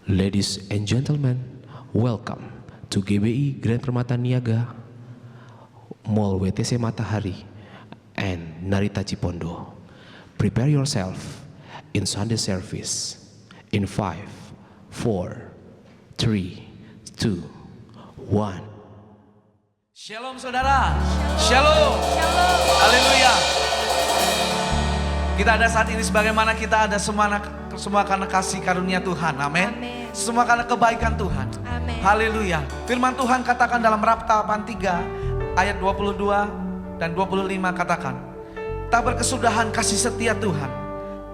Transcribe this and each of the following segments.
Ladies and gentlemen, welcome to GBI Grand Permata Niaga, Mall WTC Matahari, and Narita Cipondo. Prepare yourself in Sunday service in 5, 4, 3, 2, 1. Shalom saudara, shalom, haleluya. Kita ada saat ini sebagaimana kita ada semua karena kasih karunia Tuhan, amin. Semua karena kebaikan Tuhan, amin. Haleluya. Firman Tuhan katakan dalam Ratapan 3 ayat 22 dan 25 katakan, tak berkesudahan kasih setia Tuhan,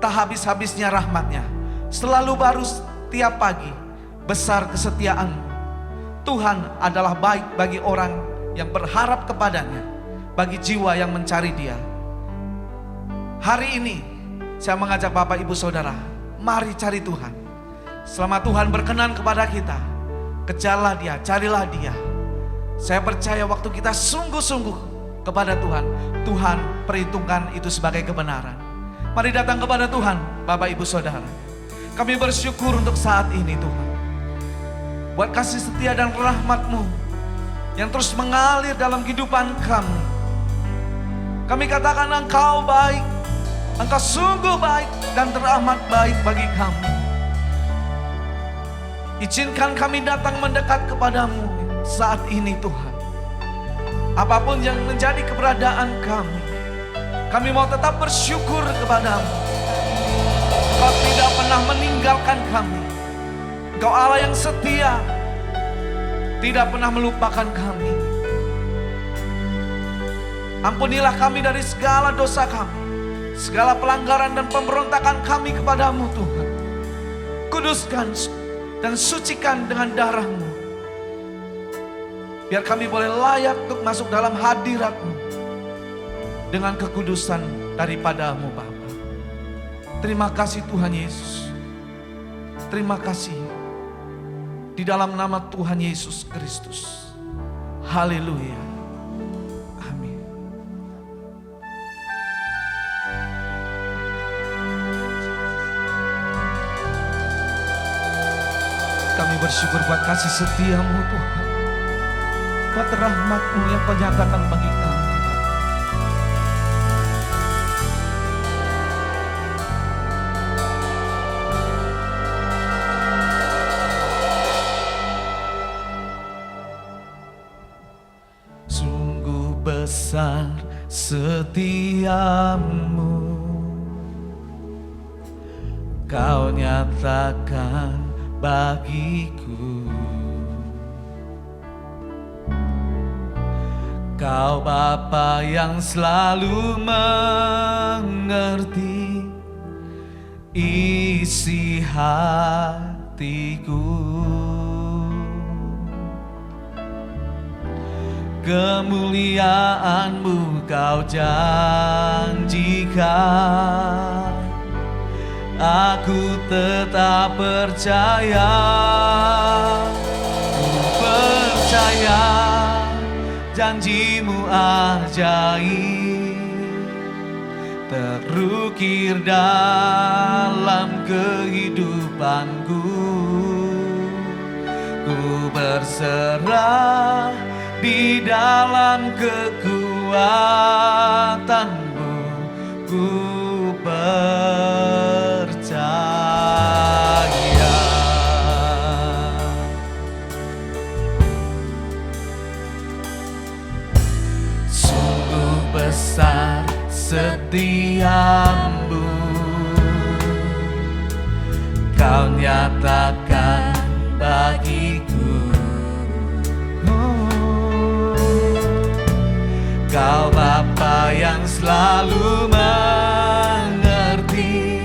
tak habis-habisnya rahmatnya, selalu baru setiap pagi, besar kesetiaanmu. Tuhan adalah baik bagi orang yang berharap kepadanya, bagi jiwa yang mencari Dia. Hari ini saya mengajak Bapak Ibu Saudara, mari cari Tuhan. Selama Tuhan berkenan kepada kita, kejarlah Dia, carilah Dia. Saya percaya waktu kita sungguh-sungguh kepada Tuhan, Tuhan perhitungkan itu sebagai kebenaran. Mari datang kepada Tuhan, Bapak Ibu Saudara. Kami bersyukur untuk saat ini Tuhan, buat kasih setia dan rahmat-Mu yang terus mengalir dalam kehidupan kami. Kami katakan Engkau baik, Engkau sungguh baik dan teramat baik bagi kami. Izinkan kami datang mendekat kepadamu saat ini Tuhan. Apapun yang menjadi keberadaan kami mau tetap bersyukur kepadamu. Engkau tidak pernah meninggalkan kami. Engkau Allah yang setia, tidak pernah melupakan kami. Ampunilah kami dari segala dosa kami, segala pelanggaran dan pemberontakan kami kepadamu Tuhan. Kuduskan dan sucikan dengan darah-Mu, biar kami boleh layak untuk masuk dalam hadirat-Mu dengan kekudusan daripada-Mu Bapa. Terima kasih Tuhan Yesus. Terima kasih di dalam nama Tuhan Yesus Kristus. Haleluya. Kami bersyukur buat kasih setia-Mu Tuhan, buat rahmat-Mu yang Kau nyatakan bagi kami. Sungguh besar setia-Mu, Kau nyatakan bagiku. Kau Bapa yang selalu mengerti isi hatiku. Kemuliaan-Mu Kau janjikan, aku tetap percaya, ku percaya janji-Mu ajaib terukir dalam kehidupanku. Ku berserah di dalam kekuatan-Mu, ku percaya. Sungguh besar setia-Mu, Kau nyatakan bagiku. Kau Bapa yang selalu mengerti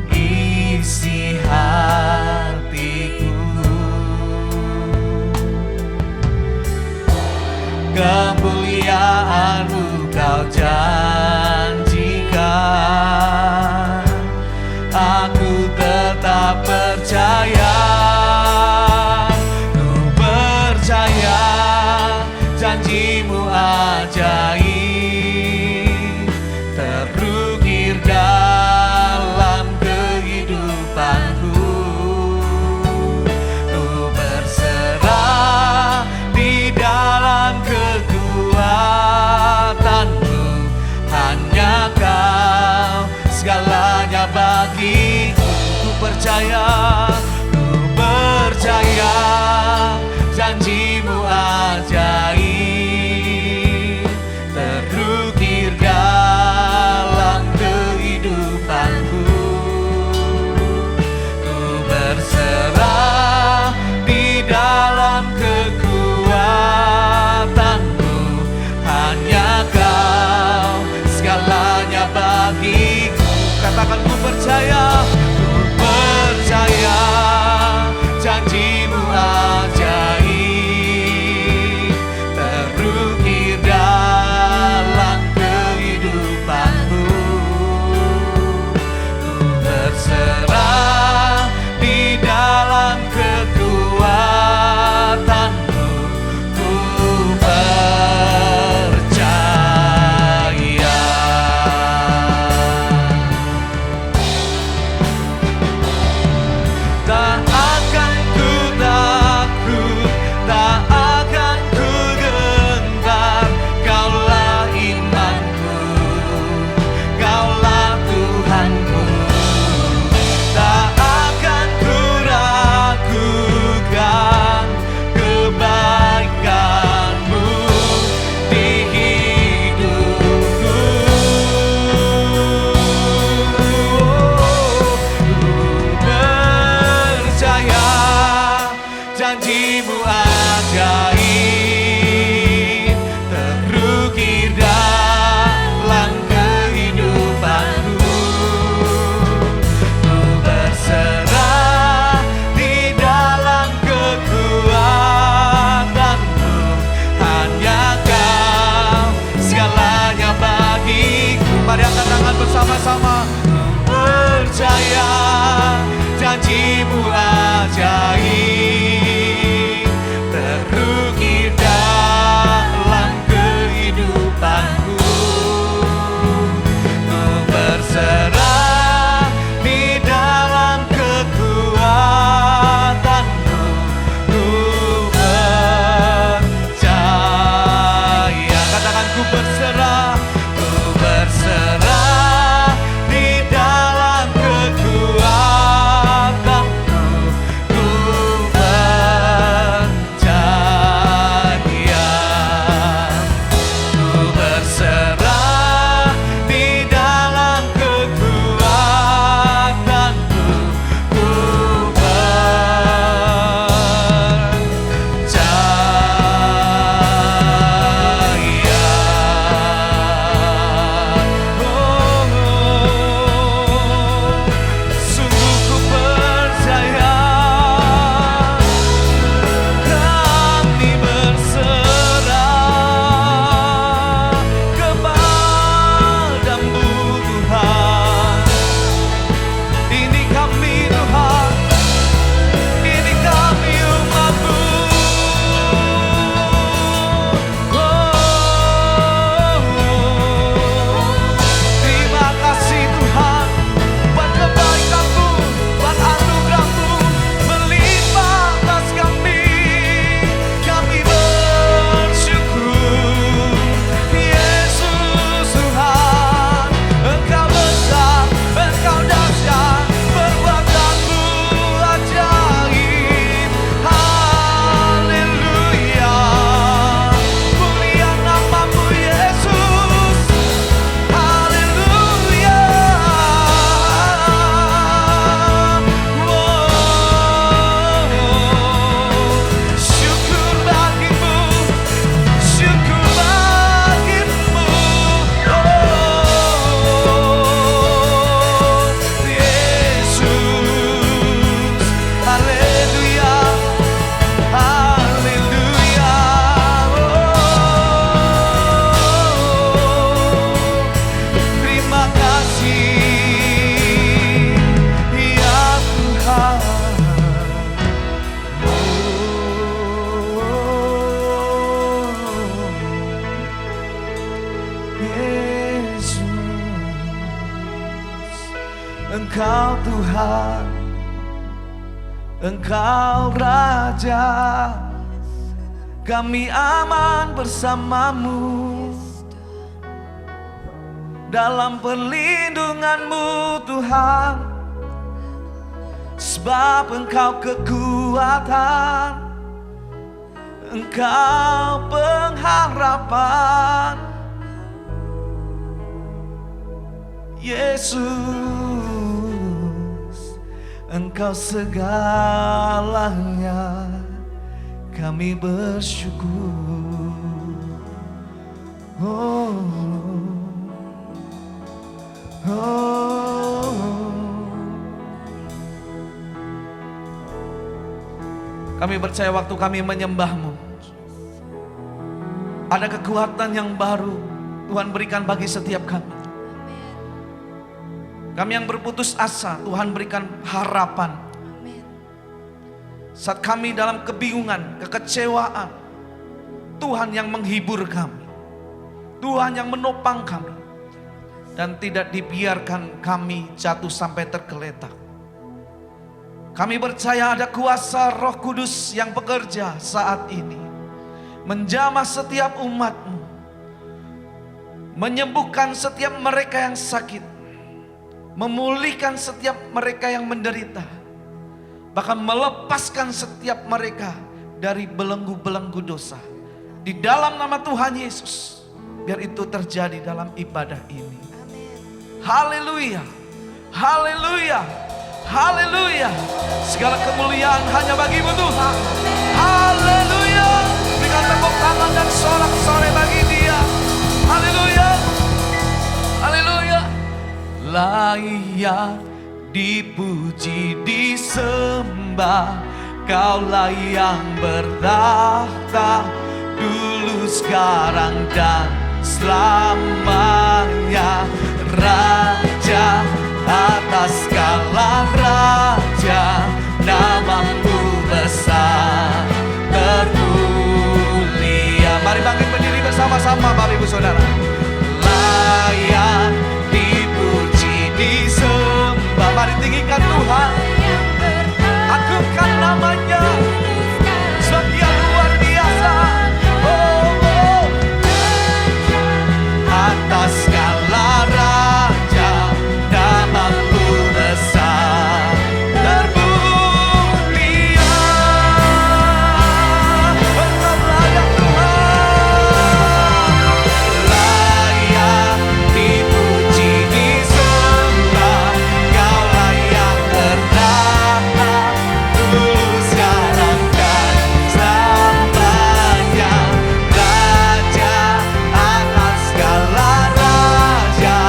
isi hatiku. Kemuliaan-Mu Kau janjikan, aku tetap percaya, ku percaya janji-Mu ajaib percaya janjimu ajaib terukir dalam kehidupanku. Ku berserah di dalam kekuatanmu, hanya Kau segalanya bagiku. Katakan ku percaya janjimu ajaib terukir dalam kehidupanku. Ku berserah di dalam kekuatanmu, ku percaya. Tak akan ku takut, tak akan ku gentar. Kaulah imanku, Kaulah Tuhanku. Tak akan ku ragukan kebaikanmu di hidupku. Percaya janjimu ajaib terukir dalam kehidupanku. Ku berserah di dalam kekuatanmu, hanya Kau segalanya bagiku. Mari angkat tangan bersama-sama. Ku percaya janjimu ajaib terukir dalam kehidupanku. Ku berserah di dalam kekuatanmu, ku percaya. Katakan ku berserah di dalam kekuatanmu, ku percaya. Ku berserah di dalam kekuatanmu, ku sungguh ku percaya. Kami berserah kepadamu Tuhan. Ini kami Tuhan, ini kami umat-Mu. Terima kasih Tuhan buat kebaikan-Mu, buat anugerah-Mu melimpah atas kami. Kami bersyukur Yesus Tuhan. Engkau besar, Engkau dahsyat, perbuatan-Mu ajaib. Haleluya, mulia nama-Mu Yesus. Haleluya. Syukur bagimu, syukur bagimu. Yesus. Haleluya, haleluya. Terima kasih ya Tuhan. Yesus, Engkau Tuhan, Engkau Raja. Kami aman bersama-Mu, dalam perlindungan-Mu Tuhan. sebab Engkau kekuatan, Engkau pengharapan. Yesus, Engkau segalanya, kami bersyukur. Oh, oh. Kami percaya waktu kami menyembah-Mu, ada kekuatan yang baru Tuhan berikan bagi setiap kami. Kami yang berputus asa, Tuhan berikan harapan. Saat kami dalam kebingungan, kekecewaan, Tuhan yang menghibur kami, Tuhan yang menopang kami, dan tidak dibiarkan kami jatuh sampai tergeletak. Kami percaya ada kuasa Roh Kudus yang bekerja saat ini, menjamah setiap umat-Mu, menyembuhkan setiap mereka yang sakit, memulihkan setiap mereka yang menderita, bahkan melepaskan setiap mereka dari belenggu-belenggu dosa. Di dalam nama Tuhan Yesus, biar itu terjadi dalam ibadah ini. Haleluya, haleluya, haleluya. Segala kemuliaan hanya bagi-Mu Tuhan. Haleluya. Berikan tepuk tangan dan sorak-sorai bagi Dia. Haleluya, haleluya. Layak dipuji, disembah, Kaulah yang bertahta dulu, sekarang, dan selamanya. Raja atas segala raja, nama-Mu besar termulia. Mari bangkit berdiri bersama-sama Bapak Ibu Saudara. Layak dipuji, disembah, mari tinggikan Tuhan, agungkan namanya, sebab Dia luar biasa. Oh, oh. Atas segala raja, nama-Mu besar termulia. Engkau layak Tuhan, layak dipuji, disembah, Kaulah yang bertahta dulu, sekarang, dan selamanya. Raja atas segala raja,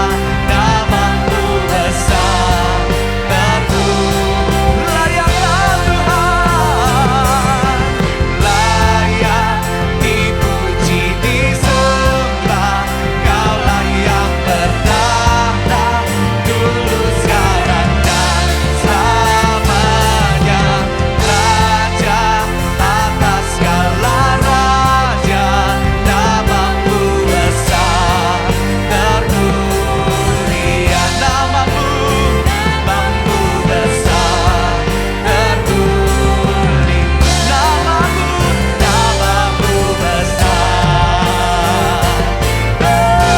nama-Mu besar termulia. Layaklah Tuhan, layak dipuji, disembah, Kaulah yang bertahta dulu, sekarang, dan selamanya. Raja atas segala raja, nama-Mu besar termulia. Nama-Mu, nama-Mu besar termulia. Nama-Mu, nama-Mu besar termulia.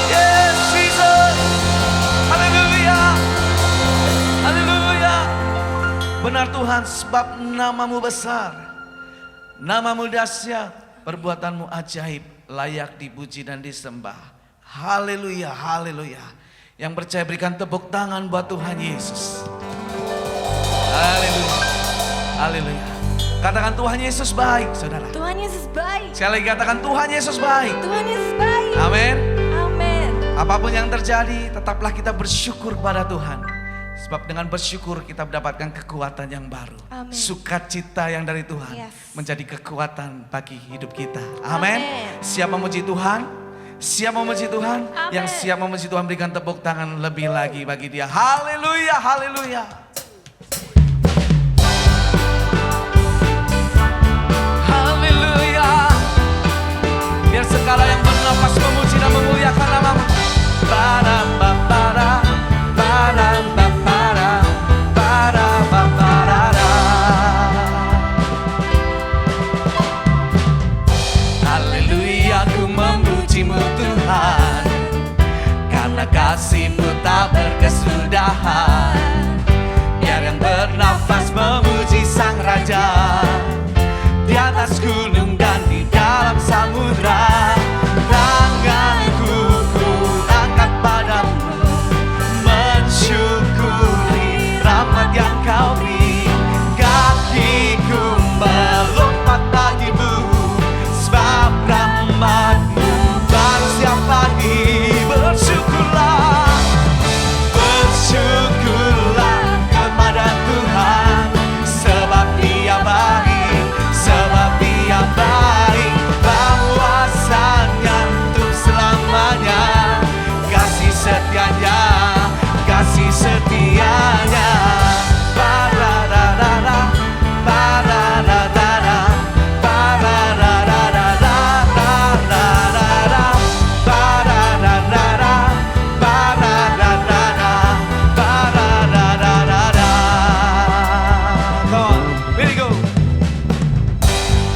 Yes, Jesus. Haleluya. Haleluya. Benar Tuhan, sebab nama-Mu besar, nama-Mu dahsyat, perbuatan-Mu ajaib, layak dipuji dan disembah. Haleluya, haleluya. Yang percaya berikan tepuk tangan buat Tuhan Yesus. Haleluya, haleluya. Katakan Tuhan Yesus baik, saudara. Tuhan Yesus baik. Sekali lagi katakan Tuhan Yesus baik. Tuhan Yesus baik. Amin. Amin. Apapun yang terjadi, tetaplah kita bersyukur pada Tuhan. Sebab dengan bersyukur kita mendapatkan kekuatan yang baru. Amin. Sukacita yang dari Tuhan Yes. menjadi kekuatan bagi hidup kita. Amin. Amin. Siap memuji Tuhan? Siap memuji Tuhan? Amin. Yang siap memuji Tuhan berikan tepuk tangan lebih lagi bagi Dia. Haleluya, haleluya. Haleluya. Biar segala yang bernapas memuji dan memuliakan nama-Mu. Para para para para para para para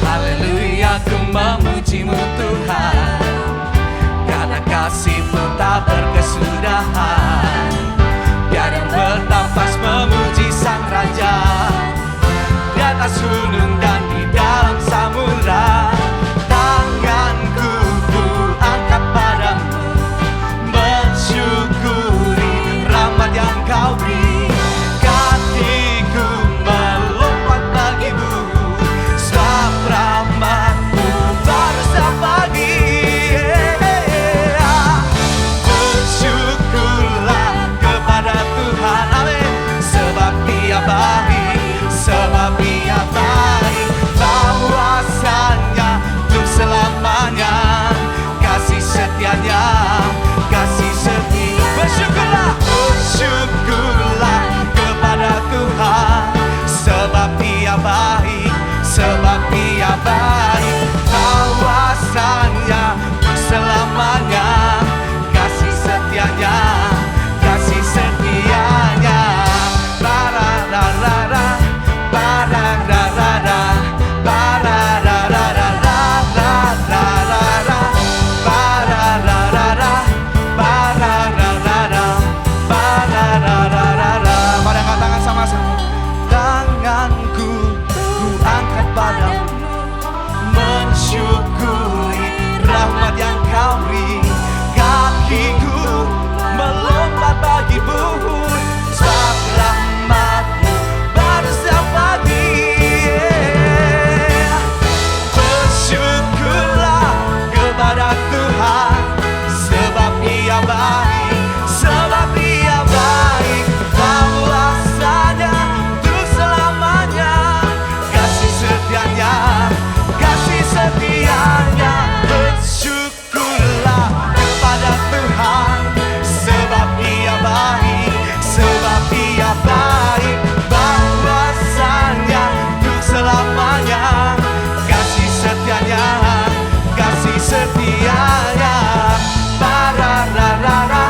Haleluya, ku memujimu Tuhan, karena kasih-Mu tak berkesudahan. Biar yang bernafas memuji Sang Raja, di atas gunung dan di dalam samudra. Tanganku ku angkat padamu, mensyukuri rahmat yang Kau beri. Kakiku melompat bagimu, sebab rahmat-Mu baru setiap pagi. Bersyukurlah kepada Tuhan, amin. Sebab Dia baik, sebab Dia baik. Bahwasanya untuk selamanya kasih setianya, kasih setia. Bersyukurlah, bersyukurlah kepada Tuhan, sebab Dia baik, sebab Dia baik. Bahwasanya untuk selamanya kasih setianya, kasih setianya. Ba-da-da-da-da, ba-da-da-da-da, ba-da-da-da-da-da-da-da-da, ba-da-da-da-da, ba-da-da-da-da, ba-da-da-da-da-da. Mari angkat tangan sama-sama. Tanganku ku angkat padamu, mensyukuri rahmat yang Kau beri. Kakiku melompat bagimu, sebab rahmat-Mu baru setiap pagi. Bersyukurlah kepada Tuhan, sebab Dia baik, sebab Dia baik. Bahwasanya untuk selamanya kasih setianya, kasih setianya. Bersyukurlah kepada Tuhan, sebab Dia baik, sebab Dia baik. Bahwasanya untuk selamanya kasih setianya, kasih setianya. Ba-da-da-da-da,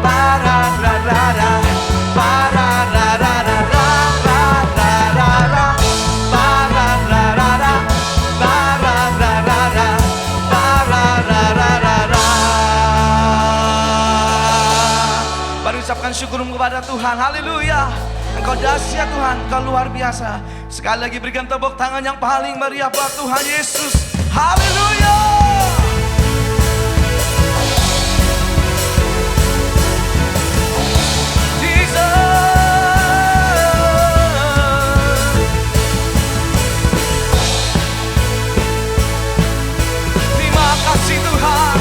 ba-da-da-da-da, ba-da-da-da-da-da, ba-da-da-da, ba-da-da-da-da, ba-da-da-da-da, ba-da-da-da-da. Mari ucapkan syukurmu kepada Tuhan. Haleluya. Engkau dahsyat Tuhan, Engkau luar biasa. Sekali lagi berikan tepuk tangan yang paling meriah buat Tuhan Yesus. Haleluya. Terima kasih Tuhan.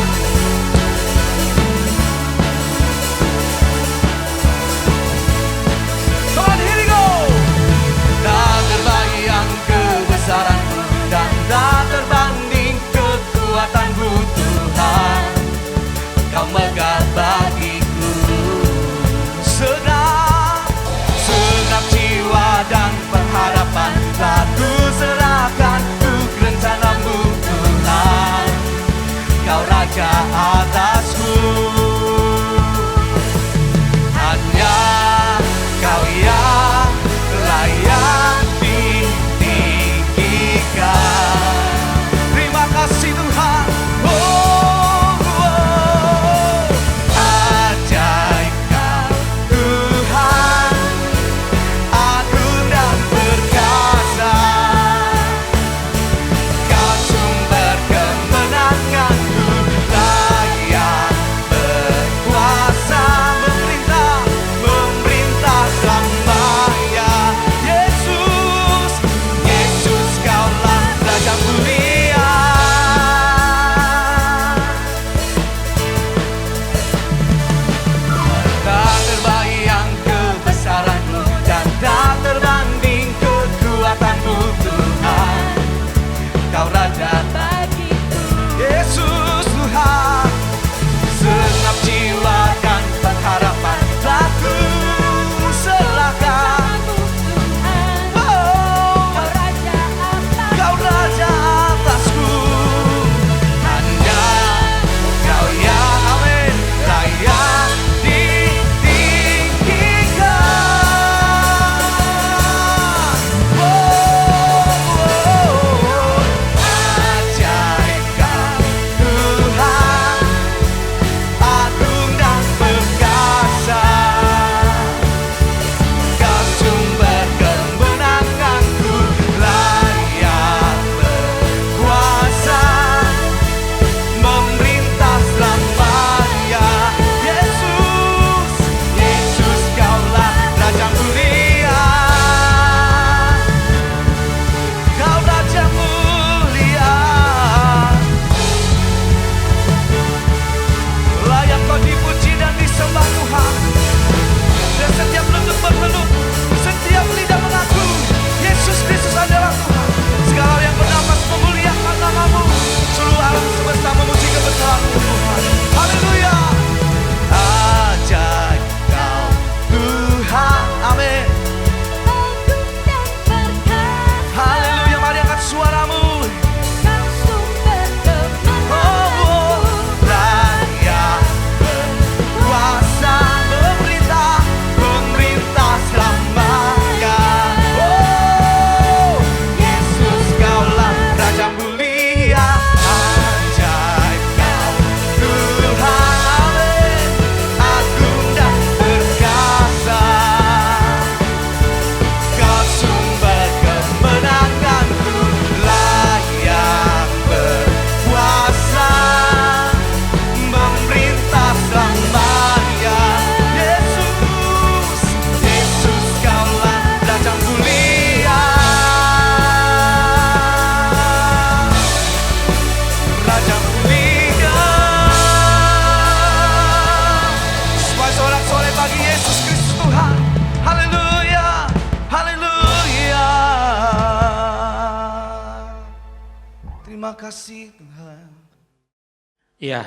Come on, here we go. Tak terbayang kebesaran-Mu dan tak terbanding kekuatan. Terima kasih Tuhan. Ya,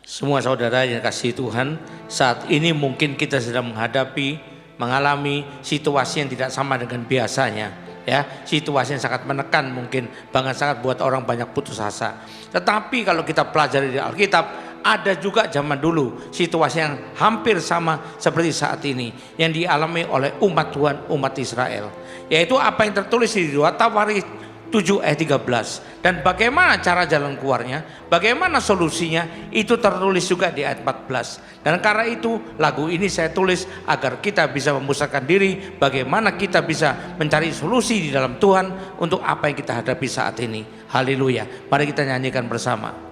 semua saudara yang kasih Tuhan, saat ini mungkin kita sedang mengalami situasi yang tidak sama dengan biasanya. Ya, situasi yang sangat menekan mungkin, bahkan sangat buat orang banyak putus asa. Tetapi kalau kita pelajari di Alkitab, ada juga zaman dulu situasi yang hampir sama seperti saat ini yang dialami oleh umat Tuhan, umat Israel. Yaitu apa yang tertulis di 2 Tawarikh 7 ayat 13. Dan bagaimana cara jalan keluarnya, bagaimana solusinya, itu tertulis juga di ayat 14. Dan karena itu lagu ini saya tulis agar kita bisa memusatkan diri, bagaimana kita bisa mencari solusi di dalam Tuhan untuk apa yang kita hadapi saat ini. Haleluya. Mari kita nyanyikan bersama.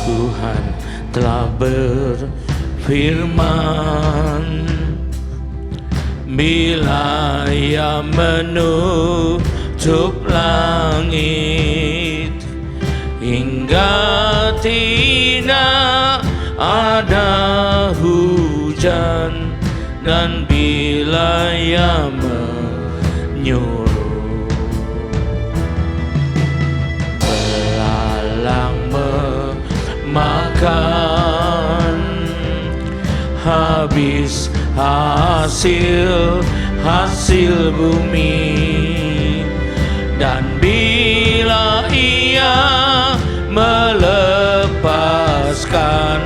Tuhan telah berfirman, bila Ia menutup langit hingga tidak ada hujan, dan bila Ia menyuruh belalang makan habis hasil bumi, dan bila Ia melepaskan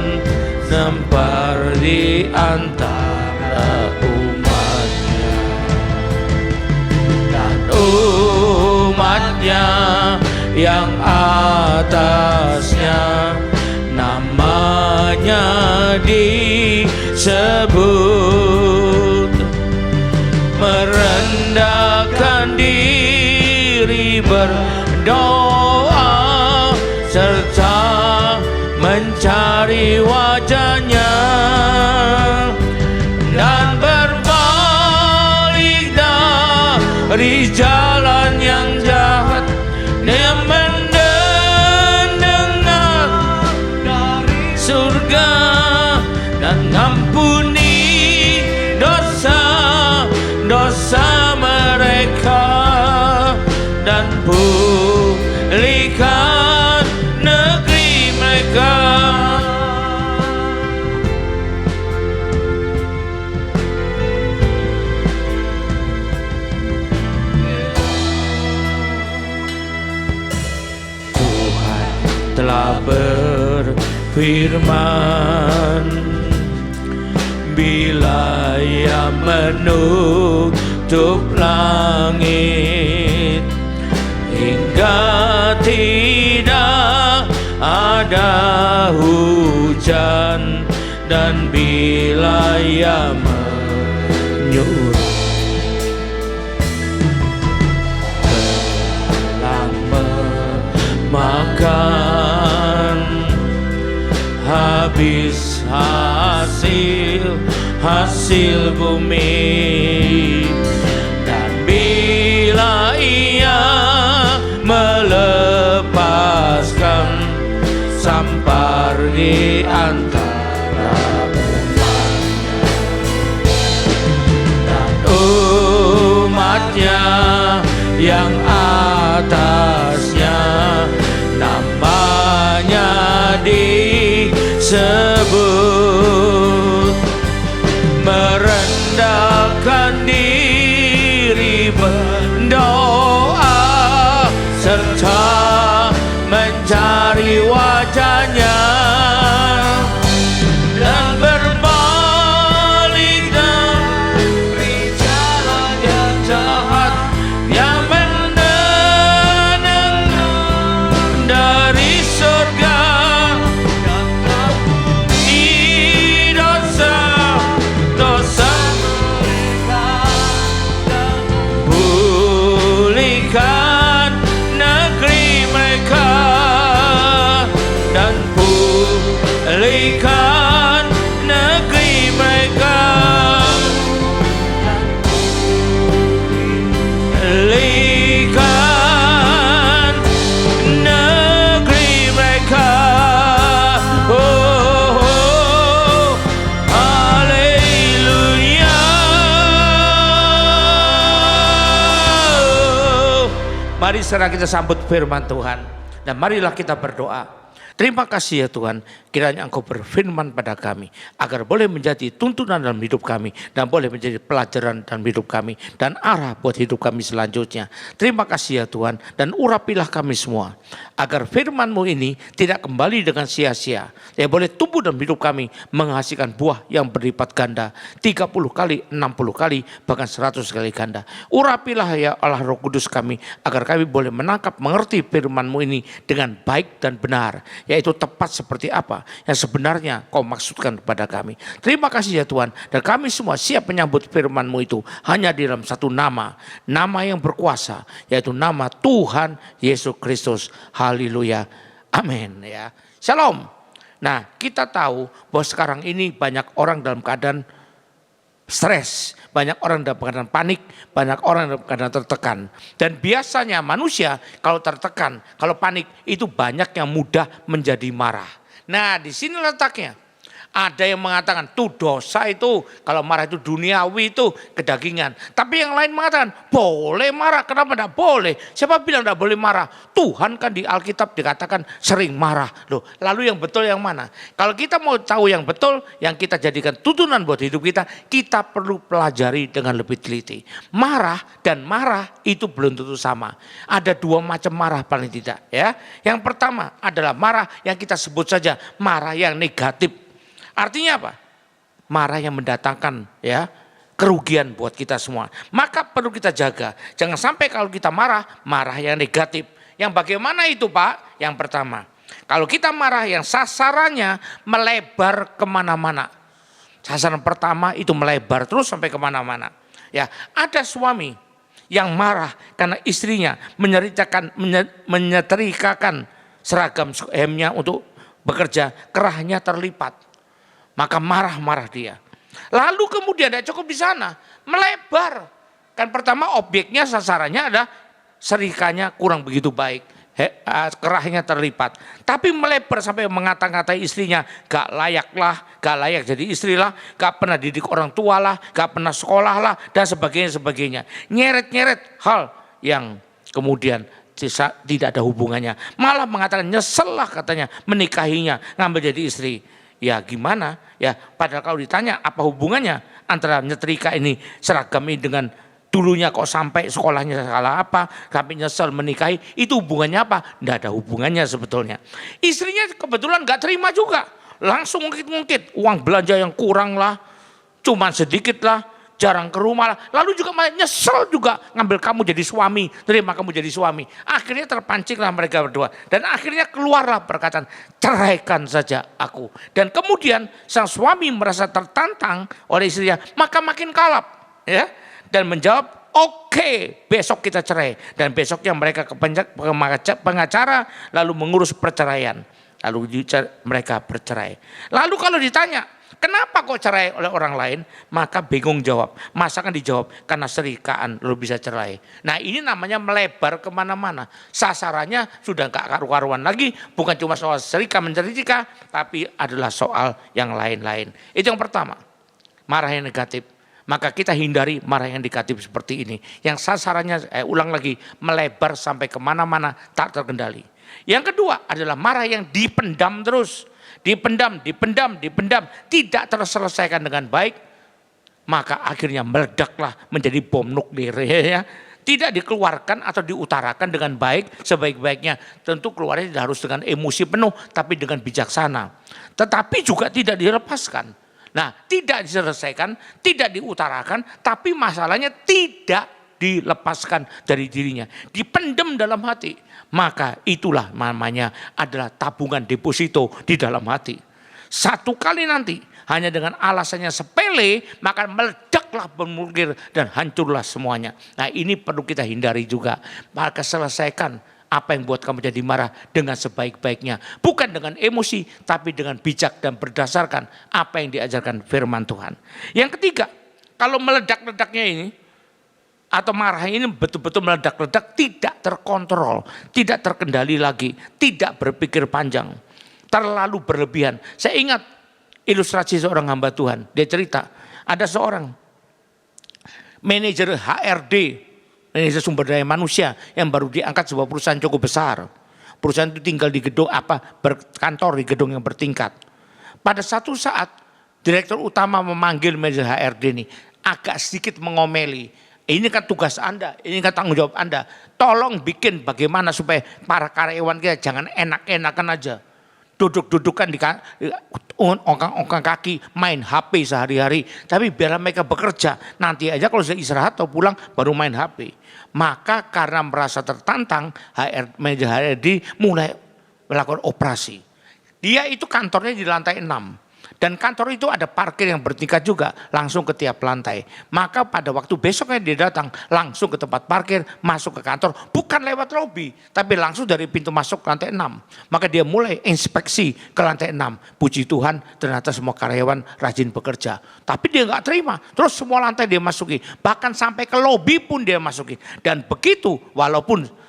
nempar di antara umatnya, dan umatnya yang atasnya namanya disebut, merendahkan diri berdoa serta mencari wajahnya, dan berbalik dari jalan yang jahat, Dia mendengar dari surga dan ampuni dosa mereka, dan pulihkan negeri mereka. Tuhan telah berfirman, bila Ia menutup langit hingga tidak ada hujan, dan bila Ia menyuruh belalang makan habis hasil bumi, dan bila Ia melepaskan sampar di antara umatnya, dan umatnya yang atasnya namanya disebut, merendahkan Mari sekarang kita sambut firman Tuhan. Dan marilah kita berdoa. Terima kasih ya Tuhan, kiranya Engkau berfirman pada kami agar boleh menjadi tuntunan dalam hidup kami dan boleh menjadi pelajaran dalam hidup kami dan arah buat hidup kami selanjutnya. Terima kasih ya Tuhan, dan urapilah kami semua agar firman-Mu ini tidak kembali dengan sia-sia. Ya boleh tumbuh dalam hidup kami, menghasilkan buah yang berlipat ganda, 30 kali, 60 kali, bahkan 100 kali ganda. Urapilah ya Allah Roh Kudus kami agar kami boleh menangkap, mengerti firman-Mu ini dengan baik dan benar, yaitu tepat seperti apa yang sebenarnya Kau maksudkan kepada kami. Terima kasih ya Tuhan, dan kami semua siap menyambut firman-Mu itu hanya di dalam satu nama, nama yang berkuasa, yaitu nama Tuhan Yesus Kristus. Haleluya, amin ya. Shalom. Nah, kita tahu bahwa sekarang ini banyak orang dalam keadaan stres, banyak orang dalam keadaan panik, banyak orang dalam keadaan tertekan. Dan biasanya manusia kalau tertekan, kalau panik itu banyak yang mudah menjadi marah. Nah, di sini letaknya. Ada yang mengatakan tuh dosa itu, kalau marah itu duniawi, itu kedagingan. Tapi yang lain mengatakan boleh marah, kenapa tidak boleh? Siapa bilang tidak boleh marah? Tuhan kan di Alkitab dikatakan sering marah. Loh, lalu yang betul yang mana? Kalau kita mau tahu yang betul, yang kita jadikan tuntunan buat hidup kita, kita perlu pelajari dengan lebih teliti. Marah dan marah itu belum tentu sama. Ada dua macam marah paling tidak ya. Yang pertama adalah marah yang kita sebut saja marah yang negatif. Artinya apa? Marah yang mendatangkan ya kerugian buat kita semua. Maka perlu kita jaga. Jangan sampai kalau kita marah, marah yang negatif. Yang bagaimana itu Pak? Yang pertama, kalau kita marah yang sasarannya melebar kemana-mana. Sasaran pertama itu melebar terus sampai kemana-mana. Ya, ada suami yang marah karena istrinya menyetrikakan seragam hemnya untuk bekerja, kerahnya terlipat. Maka marah-marah dia. Lalu kemudian tidak cukup di sana, melebar. Kan pertama objeknya sasarannya ada serikanya kurang begitu baik, kerahnya terlipat. Tapi melebar sampai mengata-ngatai istrinya, gak layak lah, gak layak jadi istri lah, gak pernah didik orang tua lah, gak pernah sekolah lah, dan sebagainya. Nyeret-nyeret hal yang kemudian tidak ada hubungannya. Malah mengatakan nyesel lah katanya menikahinya, ngambil jadi istri. Ya gimana ya, padahal kalau ditanya apa hubungannya antara nyetrika ini seragam ini dengan dulunya kok sampai sekolahnya salah apa, sampai nyesel menikahi, itu hubungannya apa? Tidak ada hubungannya sebetulnya. Istrinya kebetulan gak terima juga, langsung ngungkit uang belanja yang kurang lah, cuman sedikit lah, jarang ke rumah lah. Lalu juga nyesel juga ngambil kamu jadi suami, terima kamu jadi suami. Akhirnya terpancinglah mereka berdua. Dan akhirnya keluarlah perkataan, ceraikan saja aku. Dan kemudian sang suami merasa tertantang oleh istrinya, maka makin kalap. Ya, dan menjawab, oke, besok kita cerai. Dan besoknya mereka ke pengacara lalu mengurus perceraian. Lalu mereka bercerai. Lalu kalau ditanya, kenapa kok cerai oleh orang lain? Maka bingung jawab. Masa kan dijawab karena serikaan lalu bisa cerai. Nah ini namanya melebar kemana-mana. Sasarannya sudah gak karu-karuan lagi. Bukan cuma soal serika mencerita, tapi adalah soal yang lain-lain. Itu yang pertama. Marah yang negatif. Maka kita hindari marah yang negatif seperti ini. Yang sasarannya, ulang lagi, melebar sampai kemana-mana tak terkendali. Yang kedua adalah marah yang dipendam terus. Dipendam, tidak terselesaikan dengan baik, maka akhirnya meledaklah menjadi bom nuklir ya. Tidak dikeluarkan atau diutarakan dengan baik sebaik-baiknya. Tentu keluarnya tidak harus dengan emosi penuh, tapi dengan bijaksana. Tetapi juga tidak dilepaskan. Nah, tidak diselesaikan, tidak diutarakan, tapi masalahnya tidak dilepaskan dari dirinya, dipendam dalam hati. Maka itulah namanya adalah tabungan deposito di dalam hati. Satu kali nanti hanya dengan alasannya sepele, maka meledaklah bermulgir dan hancurlah semuanya. Nah ini perlu kita hindari juga. Maka selesaikan apa yang buat kamu jadi marah dengan sebaik-baiknya. Bukan dengan emosi, tapi dengan bijak dan berdasarkan apa yang diajarkan firman Tuhan. Yang ketiga, kalau meledak-ledaknya ini, atau marah ini betul-betul meledak-ledak, tidak terkontrol, tidak terkendali lagi, tidak berpikir panjang, terlalu berlebihan. Saya ingat ilustrasi seorang hamba Tuhan, dia cerita ada seorang manajer HRD manajer sumber daya manusia yang baru diangkat sebuah perusahaan cukup besar. Perusahaan itu tinggal di gedung berkantor di gedung yang bertingkat. Pada satu saat direktur utama memanggil manajer HRD ini, agak sedikit mengomeli. Ini kan tugas Anda, ini kan tanggung jawab Anda. Tolong bikin bagaimana supaya para karyawan kita jangan enak-enakan aja. Duduk-dudukan di ongkang-ongkang kaki, main HP sehari-hari. Tapi biar mereka bekerja, nanti aja kalau sudah istirahat atau pulang baru main HP. Maka karena merasa tertantang, manajer HRD mulai melakukan operasi. Dia itu kantornya di lantai 6. Dan kantor itu ada parkir yang bertingkat juga, langsung ke tiap lantai. Maka pada waktu besoknya dia datang, langsung ke tempat parkir, masuk ke kantor. Bukan lewat lobi, tapi langsung dari pintu masuk ke lantai 6. Maka dia mulai inspeksi ke lantai 6. Puji Tuhan, ternyata semua karyawan rajin bekerja. Tapi dia nggak terima, terus semua lantai dia masuki. Bahkan sampai ke lobi pun dia masuki. Dan begitu, walaupun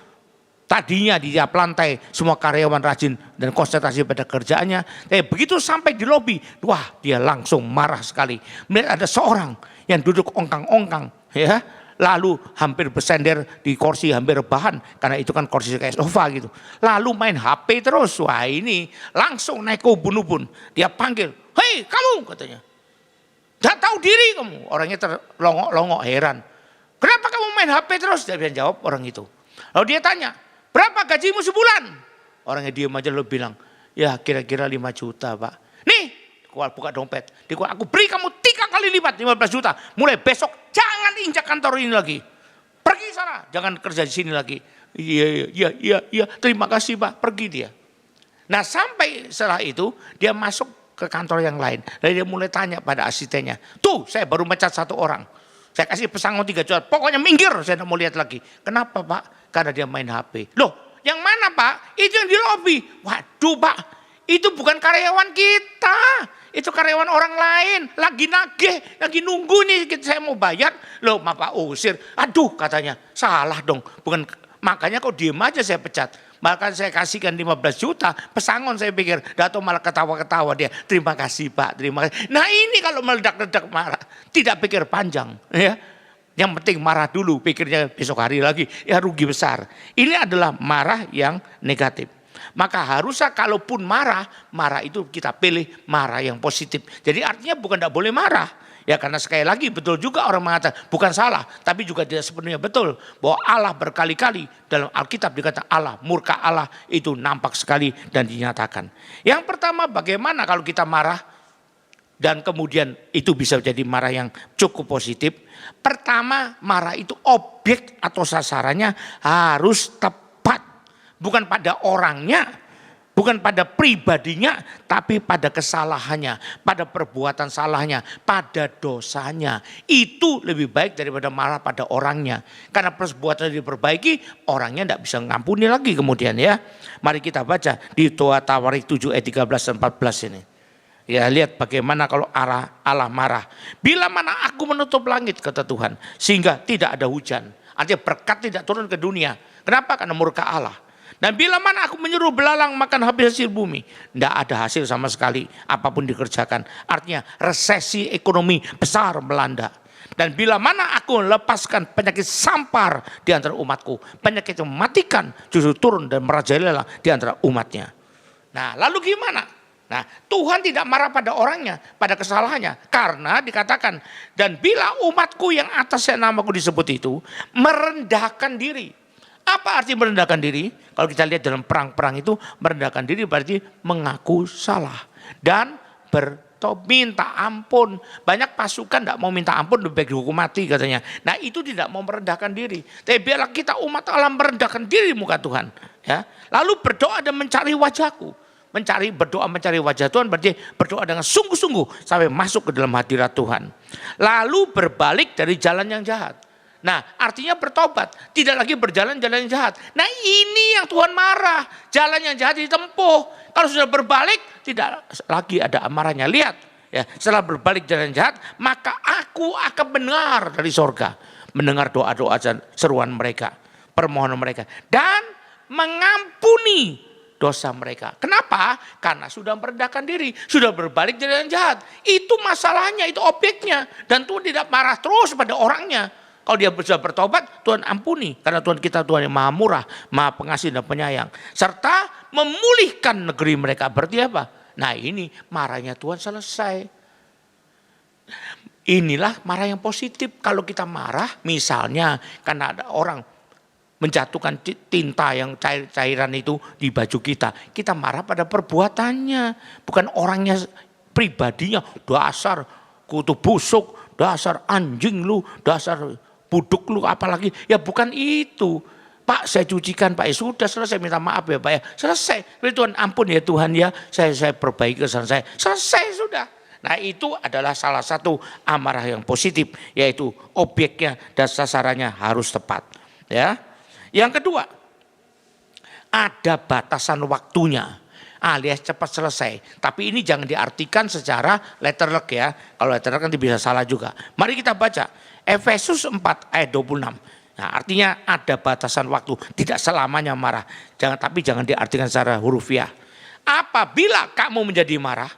tadinya di tiap lantai semua karyawan rajin dan konsentrasi pada kerjaannya. Tapi begitu sampai di lobi, wah dia langsung marah sekali. Melihat ada seorang yang duduk ongkang-ongkang, ya, lalu hampir bersender di kursi, hampir rebahan karena itu kan kursi kayak sofa gitu. Lalu main HP terus, wah ini langsung naik ke ubun-ubun. Dia panggil, hei kamu katanya, gak tahu diri kamu. Orangnya terlongok-longok heran. Kenapa kamu main HP terus? Dia jawab orang itu. Lalu dia tanya, berapa gajimu sebulan? Orangnya diam aja lalu bilang, ya kira-kira 5 juta Pak. Nih, buka dompet. Aku beri kamu 3 kali lipat 15 juta. Mulai besok jangan injak kantor ini lagi. Pergi sana, jangan kerja di sini lagi. Iya, terima kasih Pak, pergi dia. Nah sampai setelah itu dia masuk ke kantor yang lain. Dan dia mulai tanya pada asistennya, tuh saya baru mecat 1 orang. Saya kasih pesangon 3 juta, pokoknya minggir, saya tidak mau lihat lagi. Kenapa Pak? Karena dia main HP. Loh, yang mana Pak? Itu yang di lobi. Waduh Pak, itu bukan karyawan kita. Itu karyawan orang lain. Lagi nagih, lagi nunggu nih saya mau bayar. Loh, Bapak usir. Aduh katanya, salah dong. Bukan, makanya kok diem aja saya pecat. Maka saya kasihkan 15 juta, pesangon saya pikir. Atau malah ketawa-ketawa dia. Terima kasih Pak, terima kasih. Nah ini kalau meledak-ledak marah, tidak pikir panjang. Ya. Yang penting marah dulu, pikirnya besok hari lagi. Ya rugi besar. Ini adalah marah yang negatif. Maka harusnya kalaupun marah itu kita pilih marah yang positif. Jadi artinya bukan tidak boleh marah. Ya karena sekali lagi betul juga orang mengatakan bukan salah, tapi juga tidak sepenuhnya betul bahwa Allah berkali-kali dalam Alkitab dikatakan Allah, murka Allah itu nampak sekali dan dinyatakan. Yang pertama, bagaimana kalau kita marah dan kemudian itu bisa jadi marah yang cukup positif. Pertama, marah itu objek atau sasarannya harus tepat, bukan pada orangnya, bukan pada pribadinya, tapi pada kesalahannya, pada perbuatan salahnya, pada dosanya. Itu lebih baik daripada marah pada orangnya. Karena perbuatan diperbaiki, orangnya tidak bisa ngampuni lagi kemudian ya. Mari kita baca di Tawarik 7 ayat 13 dan 14 ini. Ya lihat bagaimana kalau Allah marah. Bila mana aku menutup langit kata Tuhan, sehingga tidak ada hujan. Artinya berkat tidak turun ke dunia. Kenapa? Karena murka Allah. Dan bila mana aku menyuruh belalang makan habis hasil bumi, tidak ada hasil sama sekali apapun dikerjakan. Artinya resesi ekonomi besar melanda. Dan bila mana aku lepaskan penyakit sampar di antara umatku, penyakit yang mematikan justru turun dan merajalela di antara umatnya. Nah lalu gimana? Nah Tuhan tidak marah pada orangnya, pada kesalahannya. Karena dikatakan, dan bila umatku yang atasnya namaku disebut itu merendahkan diri. Apa arti merendahkan diri? Kalau kita lihat dalam perang-perang itu, merendahkan diri berarti mengaku salah dan minta ampun. Banyak pasukan tidak mau minta ampun, lebih baik dihukum mati katanya. Nah itu tidak mau merendahkan diri. Tapi biarlah kita umat Allah merendahkan diri muka Tuhan. Ya. Lalu berdoa dan mencari wajahku. Berdoa mencari wajah Tuhan berarti berdoa dengan sungguh-sungguh sampai masuk ke dalam hadirat Tuhan. Lalu berbalik dari jalan yang jahat. Nah artinya bertobat, tidak lagi berjalan jalan yang jahat. Nah ini yang Tuhan marah, jalan yang jahat ditempuh. Kalau sudah berbalik tidak lagi ada amarahnya. Lihat ya, setelah berbalik jalan yang jahat, maka aku akan mendengar dari sorga. Mendengar doa-doa dan seruan mereka, permohonan mereka. Dan mengampuni dosa mereka. Kenapa? Karena sudah merendahkan diri, sudah berbalik jalan yang jahat. Itu masalahnya, itu objeknya. Dan Tuhan tidak marah terus pada orangnya. Kalau dia sudah bertobat, Tuhan ampuni. Karena Tuhan kita Tuhan yang maha murah, maha pengasih dan penyayang. Serta memulihkan negeri mereka. Berarti apa? Nah ini marahnya Tuhan selesai. Inilah marah yang positif. Kalau kita marah misalnya karena ada orang menjatuhkan tinta yang cairan itu di baju kita. Kita marah pada perbuatannya. Bukan orangnya, pribadinya. Dasar kutu busuk, dasar anjing lu, dasar buduk lu, apalagi. Ya bukan itu. Pak saya cucikan Pak, ya sudah selesai, minta maaf ya Pak ya. Selesai. Tuhan ampun ya Tuhan ya, saya perbaiki kesalahan saya. Selesai sudah. Nah itu adalah salah satu amarah yang positif. Yaitu objeknya dan sasarannya harus tepat. Ya. Yang kedua, ada batasan waktunya alias cepat selesai. Tapi ini jangan diartikan secara letterlek ya. Kalau letterlek kan bisa salah juga. Mari kita baca Efesus 4 ayat 26. Nah, artinya ada batasan waktu, tidak selamanya marah. Tapi jangan diartikan secara hurufiah. Apabila kamu menjadi marah,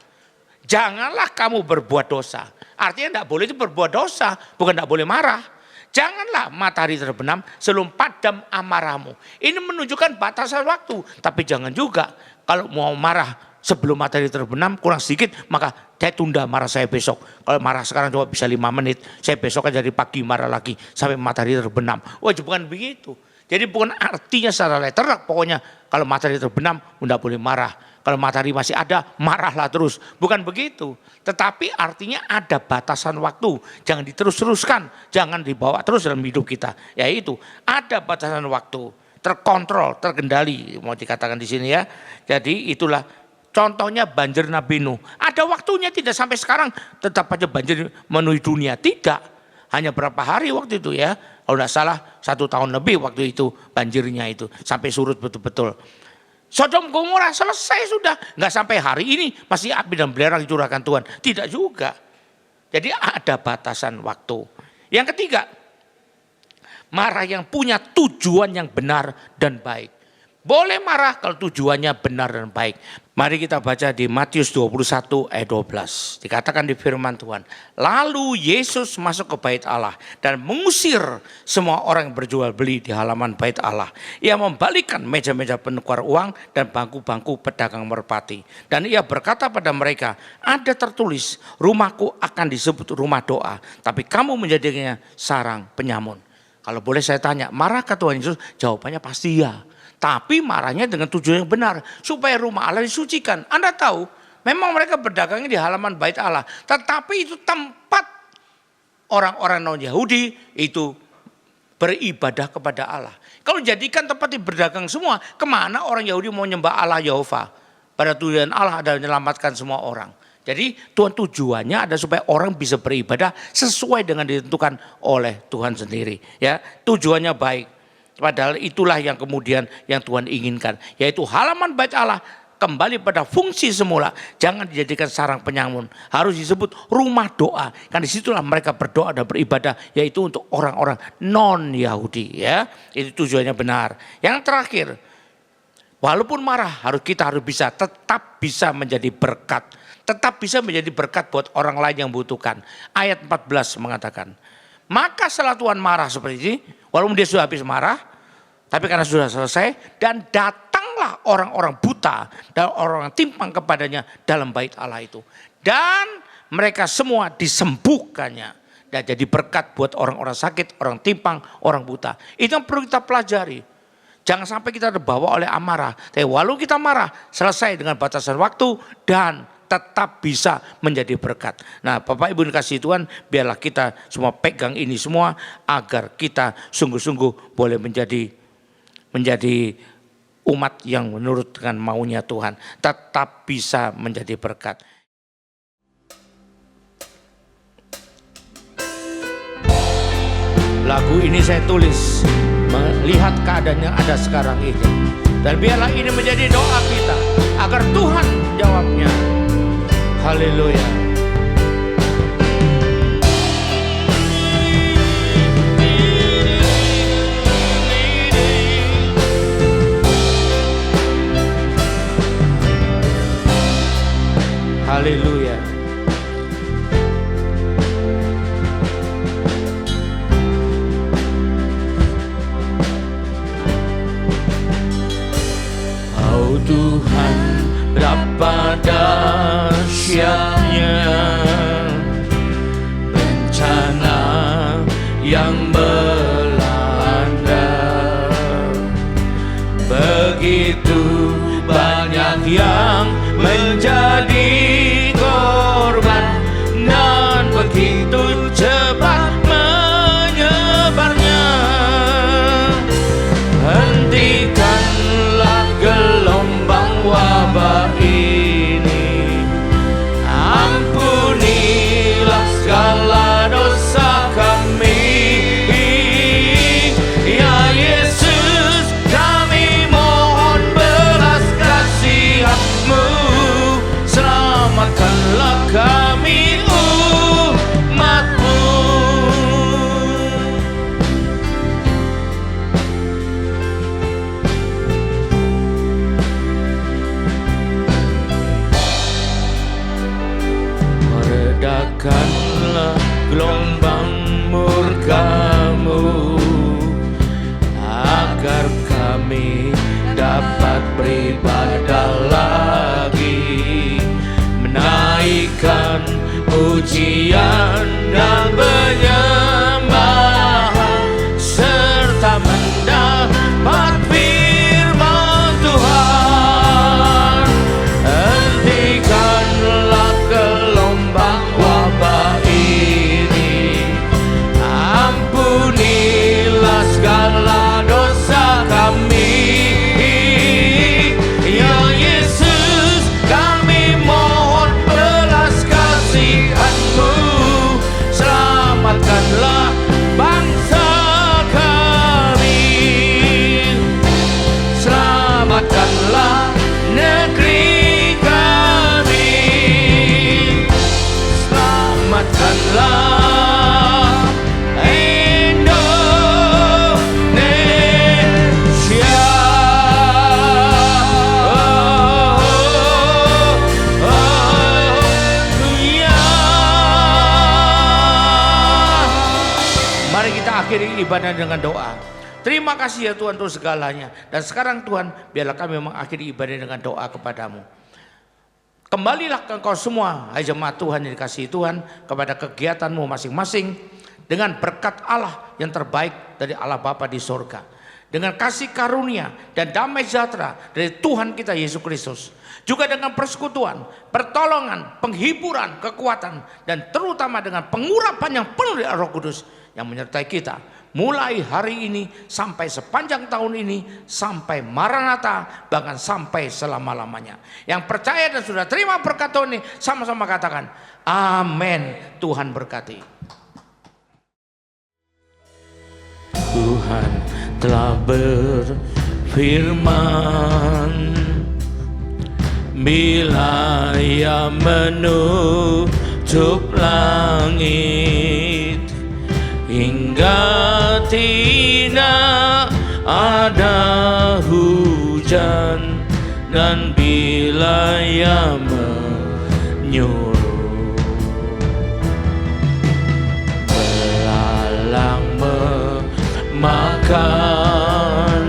janganlah kamu berbuat dosa. Artinya tidak boleh itu berbuat dosa, bukan tidak boleh marah. Janganlah matahari terbenam sebelum padam amarahmu. Ini menunjukkan batasan waktu. Tapi jangan juga kalau mau marah sebelum matahari terbenam kurang sedikit, maka saya tunda marah saya besok. Kalau marah sekarang cuma bisa 5 menit, saya besok aja dari pagi marah lagi sampai matahari terbenam. Wah bukan begitu. Jadi bukan artinya secara letterlek, pokoknya kalau matahari terbenam tidak boleh marah. Kalau matahari masih ada, marahlah terus. Bukan begitu. Tetapi artinya ada batasan waktu. Jangan diterus-teruskan. Jangan dibawa terus dalam hidup kita. Yaitu ada batasan waktu. Terkontrol, terkendali. Mau dikatakan di sini ya. Jadi itulah contohnya banjir Nabi Nuh. Ada waktunya, tidak sampai sekarang tetap aja banjir memenuhi dunia. Tidak. Hanya berapa hari waktu itu ya. Kalau tidak salah 1 tahun lebih waktu itu banjirnya itu. Sampai surut betul-betul. Sodom Gomora selesai sudah. Nggak sampai hari ini masih api dan belerang dicurahkan Tuhan. Tidak juga. Jadi ada batasan waktu. Yang ketiga, marah yang punya tujuan yang benar dan baik. Boleh marah kalau tujuannya benar dan baik. Mari kita baca di Matius 21 ayat 12. Dikatakan di firman Tuhan. Lalu Yesus masuk ke bait Allah dan mengusir semua orang yang berjual beli di halaman bait Allah. Ia membalikkan meja-meja penukar uang dan bangku-bangku pedagang merpati. Dan ia berkata pada mereka, ada tertulis, rumahku akan disebut rumah doa, tapi kamu menjadikannya sarang penyamun. Kalau boleh saya tanya, marahkah Tuhan Yesus? Jawabannya pasti ya. Tapi marahnya dengan tujuan yang benar. Supaya rumah Allah disucikan. Anda tahu, memang mereka berdagangnya di halaman bait Allah. Tetapi itu tempat orang-orang non-Yahudi itu beribadah kepada Allah. Kalau jadikan tempat berdagang semua, kemana orang Yahudi mau nyembah Allah Yehova? Pada tujuan Allah adalah menyelamatkan semua orang. Jadi Tuhan tujuannya ada supaya orang bisa beribadah sesuai dengan ditentukan oleh Tuhan sendiri. Ya, tujuannya baik. Padahal itulah yang kemudian yang Tuhan inginkan. Yaitu halaman bait Allah kembali pada fungsi semula. Jangan dijadikan sarang penyamun. Harus disebut rumah doa. Karena disitulah mereka berdoa dan beribadah. Yaitu untuk orang-orang non-Yahudi. Ya, itu tujuannya benar. Yang terakhir, walaupun marah kita harus bisa tetap bisa menjadi berkat. Tetap bisa menjadi berkat buat orang lain yang membutuhkan. Ayat 14 mengatakan, maka setelah Tuhan marah seperti ini, walaupun dia sudah habis marah, tapi karena sudah selesai, dan datanglah orang-orang buta dan orang timpang kepadanya dalam bait Allah itu. Dan mereka semua disembuhkannya. Dan jadi berkat buat orang-orang sakit, orang timpang, orang buta. Itu yang perlu kita pelajari. Jangan sampai kita terbawa oleh amarah. Tapi walau kita marah, selesai dengan batasan waktu dan tetap bisa menjadi berkat. Nah, Bapak Ibu dikasihi Tuhan, biarlah kita semua pegang ini semua agar kita sungguh-sungguh boleh menjadi umat yang menurut dengan maunya Tuhan, tetap bisa menjadi berkat. Lagu ini saya tulis melihat keadaan yang ada sekarang ini, dan biarlah ini menjadi doa kita agar Tuhan jawabnya. Haleluya. Haleluya. betapa dahsyatnya bencana yang melanda. Begitu banyak yang menjadi korban dan begitu cepat menyebarnya. Hentikanlah gelombang wabah ini, ampunilah segala dosa kami. Ya Yesus, kami mohon belas kasihan-Mu, selamatkanlah kami umat-Mu. Meredakanlah gelombang murka-Mu, agar kami dapat beribadah lagi, menaikkan pujian dan penyembahan, serta mendapat firman Tuhan. Hentikanlah gelombang wabah ini, ampunilah segala dosa kami. Ya Yesus, kami mohon belas kasihan-Mu, selamatkanlah bangsa kami, selamatkanlah negeri kami, selamatkanlah Indonesia. Mari kita akhiri ibadah dengan doa. Terima kasih ya Tuhan untuk segalanya. Dan sekarang Tuhan, biarlah kami mengakhiri ibadah dengan doa kepadamu. Kembalilah ke engkau semua, hai jemaat Tuhan yang dikasihi Tuhan, kepada kegiatanmu masing-masing dengan berkat Allah yang terbaik dari Allah Bapa di sorga, dengan kasih karunia dan damai sejahtera dari Tuhan kita Yesus Kristus, juga dengan persekutuan, pertolongan, penghiburan, kekuatan, dan terutama dengan pengurapan yang penuh dari Roh Kudus yang menyertai kita mulai hari ini sampai sepanjang tahun ini, sampai Maranatha, bahkan sampai selama-lamanya. Yang percaya dan sudah terima berkat Tuhan ini, sama-sama katakan amin. Tuhan berkati. Tuhan telah berfirman, bila Ia menutup langit hingga tidak ada hujan, dan bila Ia menyuruh belalang memakan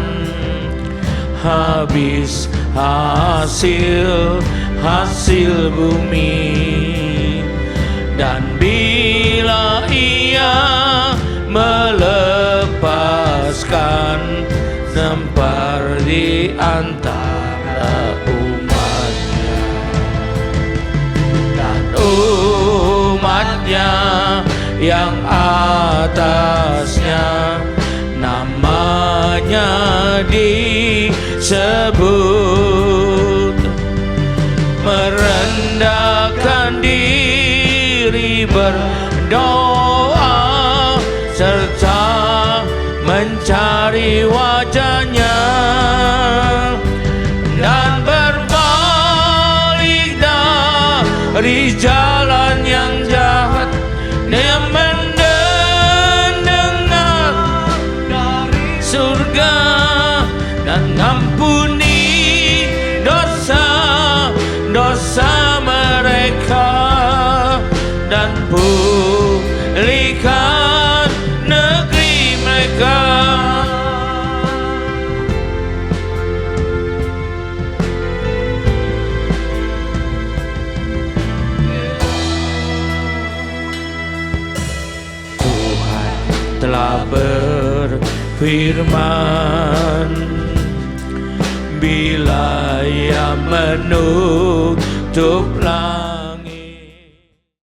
habis hasil bumi, dan bila Ia melepaskan sempar di antara umatnya, dan umatnya yang atasnya namanya disebut, merendahkan diri berdoa serta mencari wajah-Nya, dan berbalik dari jalan yang jahat, Dia mendengar dari surga dan ampuni dosa mereka, dan pulihkan negeri mereka. berfirman, bila Ia menutup langit